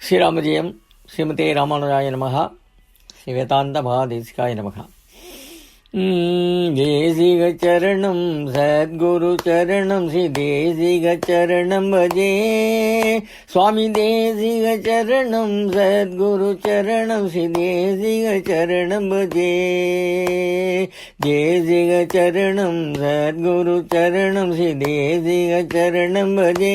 ஸ்ரீராமஜெயம். ஸ்ரீமதே ராமானுஜாய நமஹ. ஸ்ரீ வேதாந்த மகாதேசிகாய நமஹ. தேசிக சரணம் சத்குரு சரணம் ஸ்ரீ தேசிக சரணம் பஜே. சுவாமி தேசிக சரணம் சத்குரு சரணம் ஸ்ரீ தேசிக சரணம் பஜே. தேசிக சரணம் சத்குரு சரணம் ஸ்ரீ தேசிக சரணம் பஜே.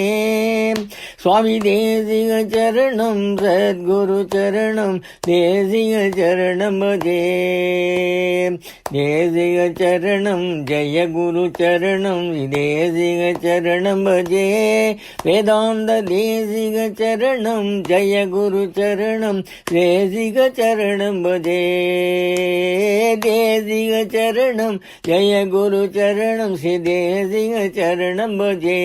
சுவாமி தேசிக சரணம் சத்குரு சரணம் தேசிக சரணம் பஜே. தேசிக சரணம் ஜெய குரு சரணம் தேசிக சரணம் பஜே. வேதாந்த தேசிக சரணம் ஜெய குரு சரணம் தேசிக சரணம் பஜே. தேசிக சரணம் ஜெய குரு சரணம் ஸ்ரீ தேசிக சரணம் பஜே.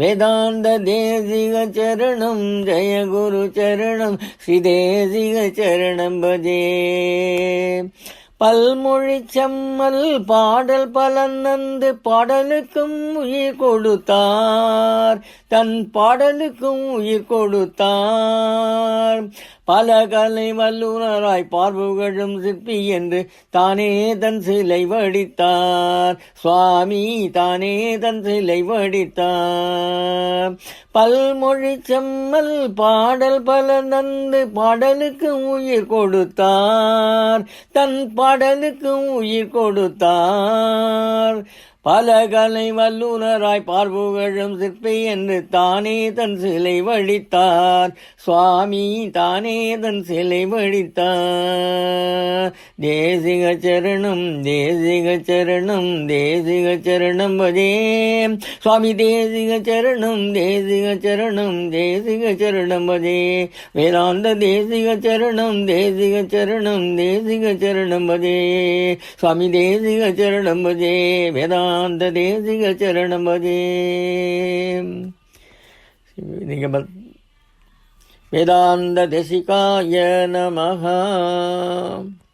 வேதாந்த தேசிக சரணம் ஜெய குரு சரணம் ஸ்ரீ தேசிக சரணம் பஜே. பல்மொழி செம்மல் பாடல் பலனந்து பாடலுக்கும் உயிர் கொடுத்தார், தன் பாடலுக்கும் உயிர் கொடுத்தார். பல கலை வல்லுனராய் பார்வுகழும் சிற்பி என்று தானே தன் சிலை வடித்தார். சுவாமி தானே தன் சிலை வடித்தார். பல்மொழி செம்மல் பாடல் பலனந்து பாடலுக்கு உயிர் கொடுத்தார், தன் பாடலுக்கு உயிர் கொடுத்தார். பல கலை வல்லுனராய் பார்வுகழும் சிற்பி என்று தானே தன் சிலை வடித்தார். சுவாமி தானே தன் சிலை வடித்தார். தேசிக சரணம் தேசிக சரணம் தேசிக சரணம் பஜே. சுவாமி தேசிக சரணம் தேசிக சரணம் தேசிக சரணம் பஜே. வேதாந்த தேசிக சரணம் தேசிக சரணம் தேசிக சரணம் பஜே. சுவாமி தேசிக சரணம் பஜே. வேதாந்த தேசிக சரணம் பஜே. வேதாந்த தேசிகாய நமஹ.